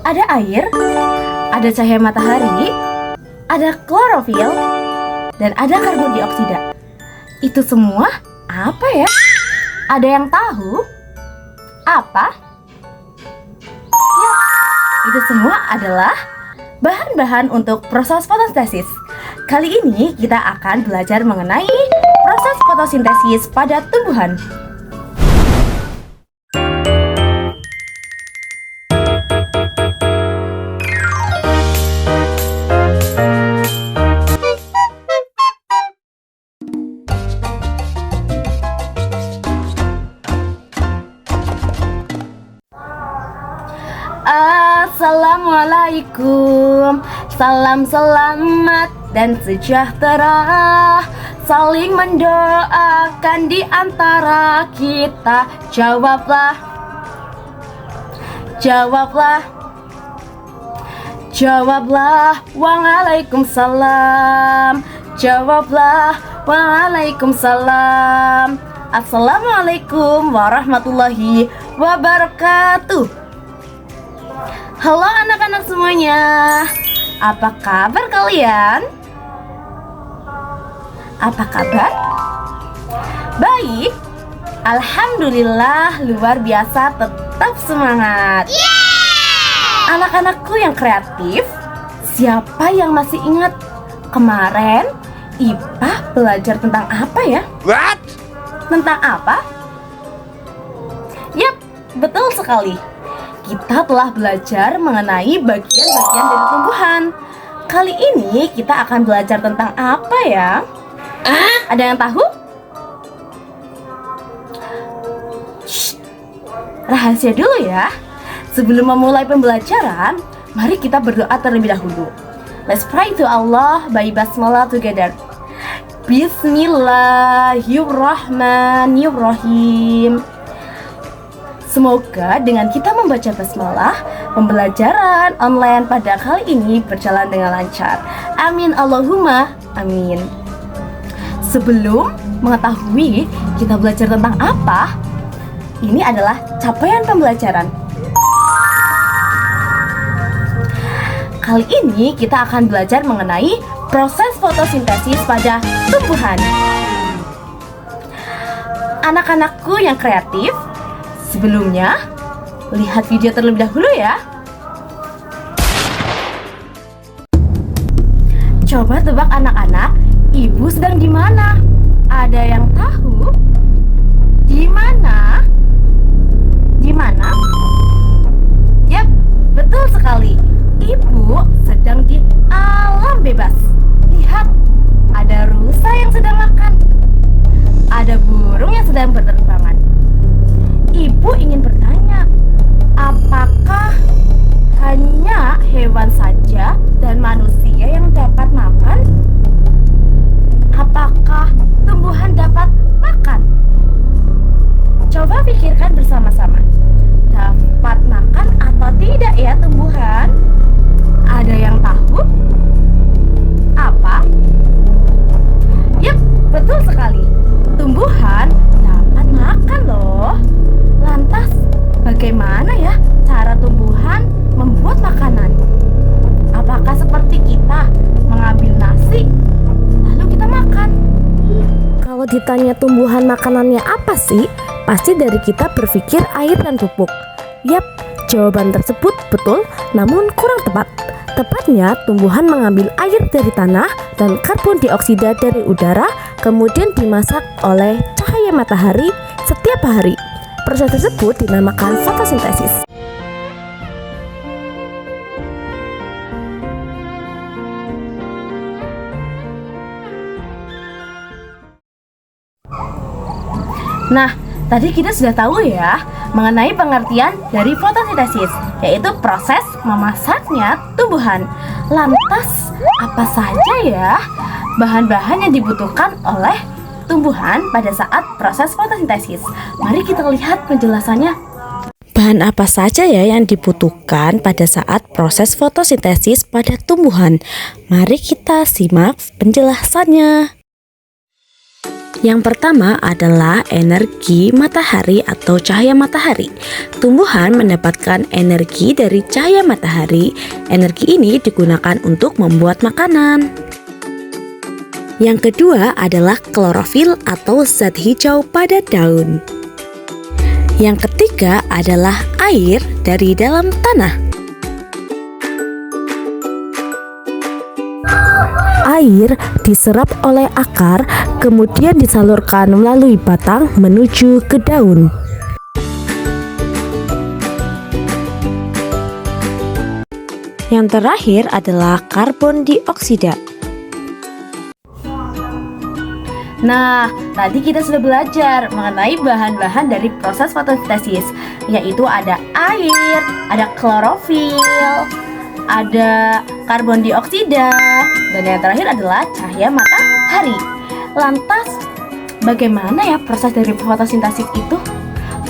Ada air, ada cahaya matahari, ada klorofil, dan ada karbon dioksida. Itu semua apa ya? Ada yang tahu? Apa? Ya, itu semua adalah bahan-bahan untuk proses fotosintesis. Kali ini kita akan belajar mengenai proses fotosintesis pada tumbuhan. Assalamualaikum, salam selamat dan sejahtera, saling mendoakan di antara kita. Jawablah, jawablah, jawablah, waalaikumsalam. Jawablah, waalaikumsalam. Assalamualaikum warahmatullahi wabarakatuh. Halo anak-anak semuanya, apa kabar kalian? Apa kabar? Baik, alhamdulillah, luar biasa, tetap semangat. Anak-anakku yang kreatif, siapa yang masih ingat kemarin IPA belajar tentang apa ya? What? Tentang apa? Yap, betul sekali. Kita telah belajar mengenai bagian-bagian dari tumbuhan. Kali ini kita akan belajar tentang apa ya? Ada yang tahu? Shh, rahasia dulu ya. Sebelum memulai pembelajaran, mari kita berdoa terlebih dahulu. Let's pray to Allah by basmalah together. Bismillahirrahmanirrahim. Semoga dengan kita membaca basmalah, pembelajaran online pada kali ini berjalan dengan lancar. Amin Allahumma amin. Sebelum mengetahui kita belajar tentang apa, ini adalah capaian pembelajaran. Kali ini kita akan belajar mengenai proses fotosintesis pada tumbuhan. Anak-anakku yang kreatif, sebelumnya, lihat video terlebih dahulu ya. Coba tebak anak-anak, ibu sedang di mana? Ada yang tahu? Di mana? Di mana? Yap, betul sekali. Ibu sedang di alam bebas. Lihat, ada rusa yang sedang makan. Ada burung yang sedang berterbangan. Ibu ingin bertanya, apakah hanya hewan saja dan manusia yang dapat makan? Apakah tumbuhan dapat makan? Coba pikirkan bersama-sama. Dapat makan atau tidak ya tumbuhan? Ada yang tahu? Apa? Yap, betul sekali. Tumbuhan dapat makan loh. Lantas, bagaimana ya cara tumbuhan membuat makanan? Apakah seperti kita mengambil nasi, lalu kita makan? Kalau ditanya tumbuhan makanannya apa sih? Pasti dari kita berpikir air dan pupuk. Yap, jawaban tersebut betul, namun kurang tepat. Tepatnya, tumbuhan mengambil air dari tanah dan karbon dioksida dari udara, kemudian dimasak oleh cahaya matahari setiap hari. Proses tersebut dinamakan fotosintesis. Nah, tadi kita sudah tahu ya mengenai pengertian dari fotosintesis, yaitu proses memasaknya tumbuhan. Lantas, apa saja ya bahan-bahan yang dibutuhkan oleh tumbuhan pada saat proses fotosintesis? Mari kita lihat penjelasannya. Bahan apa saja ya yang dibutuhkan pada saat proses fotosintesis pada tumbuhan? Mari kita simak penjelasannya. Yang pertama adalah energi matahari atau cahaya matahari. Tumbuhan mendapatkan energi dari cahaya matahari. Energi ini digunakan untuk membuat makanan. Yang kedua adalah klorofil atau zat hijau pada daun. Yang ketiga adalah air dari dalam tanah. Air diserap oleh akar, kemudian disalurkan melalui batang menuju ke daun. Yang terakhir adalah karbon dioksida. Nah, tadi kita sudah belajar mengenai bahan-bahan dari proses fotosintesis, yaitu ada air, ada klorofil, ada karbon dioksida, dan yang terakhir adalah cahaya matahari. Lantas, bagaimana ya proses dari fotosintesis itu?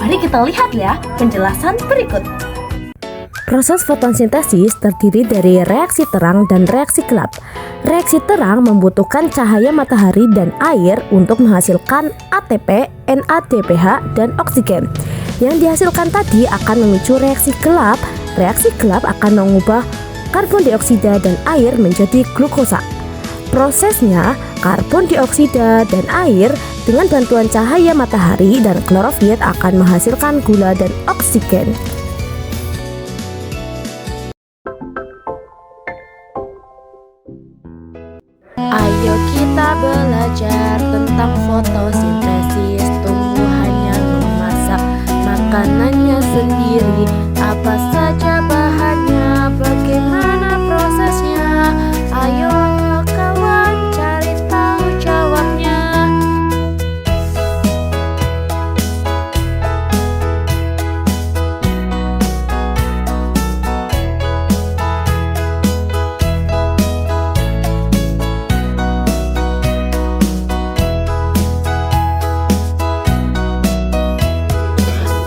Mari kita lihat ya penjelasan berikut. Proses fotosintesis terdiri dari reaksi terang dan reaksi gelap. Reaksi terang membutuhkan cahaya matahari dan air untuk menghasilkan ATP, NADPH, dan oksigen. Yang dihasilkan tadi akan memicu reaksi gelap. Reaksi gelap akan mengubah karbon dioksida dan air menjadi glukosa. Prosesnya, karbon dioksida dan air dengan bantuan cahaya matahari dan klorofil akan menghasilkan gula dan oksigen. Ayo kita belajar tentang fotosintesis. Tumbuhannya memasak makanannya sendiri. Apa saja bahannya, bagaimana prosesnya? Ayo kawan cari tahu jawabnya.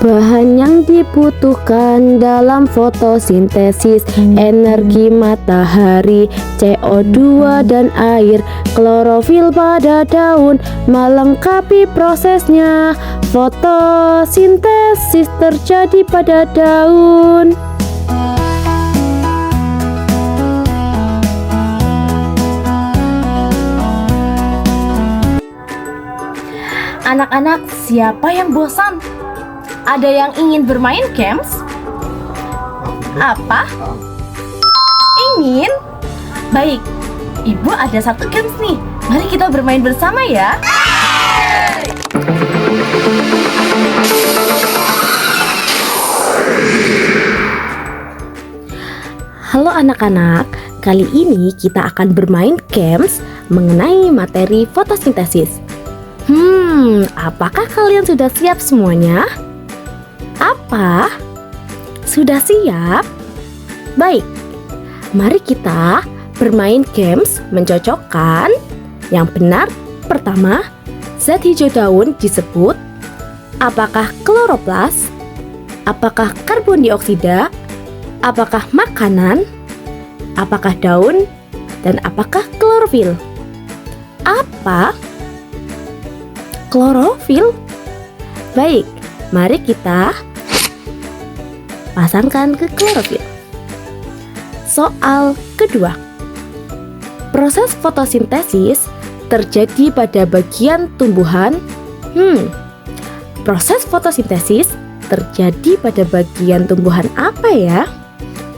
Bahan yang dibutuhkan dalam fotosintesis: energi matahari, CO2 dan air, klorofil pada daun. Melengkapi prosesnya, fotosintesis terjadi pada daun. Anak-anak, siapa yang bosan? Ada yang ingin bermain games? Apa? Ingin? Baik, Ibu ada satu games nih. Mari kita bermain bersama ya. Halo anak-anak, kali ini kita akan bermain games mengenai materi fotosintesis. Apakah kalian sudah siap semuanya? Apa? Sudah siap? Baik, mari kita bermain games mencocokkan. Yang benar, pertama, zat hijau daun disebut apakah kloroplas, apakah karbon dioksida, apakah makanan, apakah daun, dan apakah klorofil. Apa? Klorofil? Baik, mari kita pasangkan ke klorofil. Soal kedua. Proses fotosintesis terjadi pada bagian tumbuhan. Proses fotosintesis terjadi pada bagian tumbuhan apa ya?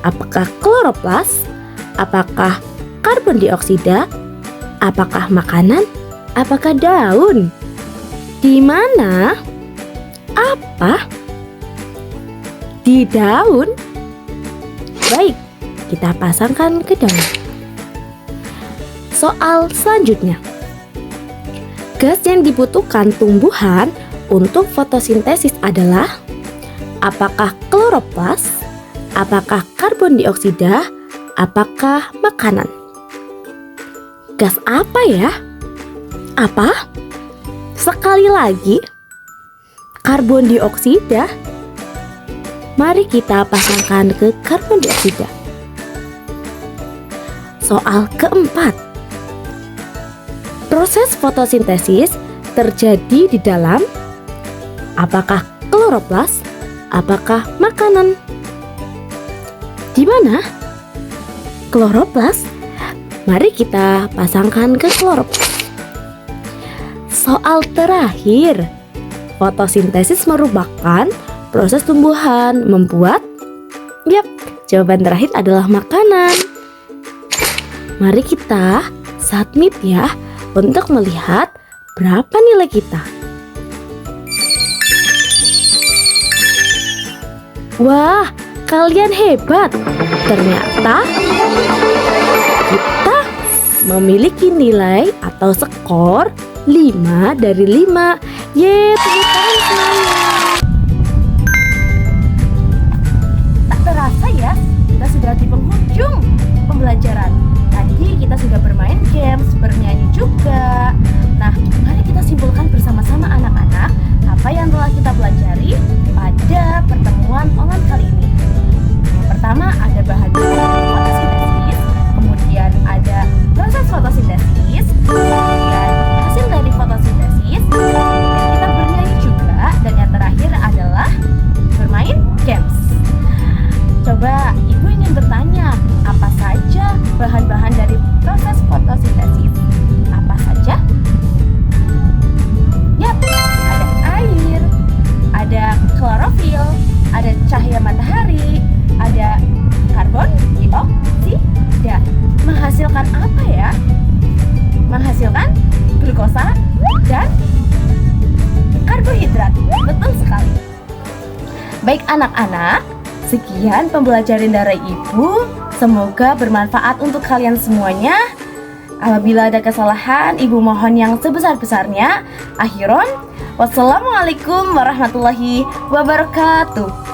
Apakah kloroplas? Apakah karbon dioksida? Apakah makanan? Apakah daun? Di mana? Apa? Di daun? Baik, kita pasangkan ke daun. Soal selanjutnya. Gas yang dibutuhkan tumbuhan untuk fotosintesis adalah apakah kloroplas, apakah karbon dioksida, apakah makanan? Gas apa ya? Apa? Sekali lagi, karbon dioksida. Mari kita pasangkan ke karbon dioksida. Soal keempat. Proses fotosintesis terjadi di dalam? Apakah kloroplas? Apakah makanan? Di mana? Kloroplas? Mari kita pasangkan ke kloroplas. Soal terakhir. Fotosintesis merupakan proses tumbuhan membuat. Yap, jawaban terakhir adalah makanan. Mari kita submit ya untuk melihat berapa nilai kita. Wah, kalian hebat. Ternyata kita memiliki nilai atau skor 5 dari 5. Yeay, tepuk tangan semuanya. Tak terasa ya, kita sudah di penghujung pembelajaran. Tadi kita sudah bermain games, bernyanyi juga. Nah, mari kita simpulkan bersama-sama anak-anak apa yang telah kita pelajari pada pertemuan online kali ini. Yang pertama ada bahan fotosintesis, kemudian ada proses fotosintesis, kemudian hasil dari fotosintesis, dan kita bernyanyi juga, dan yang terakhir adalah bermain games. Coba Ibu ingin bertanya, apa saja bahan-bahan dari proses fotosintesis? Apa saja? Yap, ada air, ada klorofil, ada cahaya matahari, ada karbon dioksida. Menghasilkan apa ya? Menghasilkan glukosa dan karbohidrat. Betul sekali. Baik anak-anak, sekian pembelajaran dari Ibu. Semoga bermanfaat untuk kalian semuanya. Apabila ada kesalahan, Ibu mohon yang sebesar-besarnya. Akhiron, wassalamualaikum warahmatullahi wabarakatuh.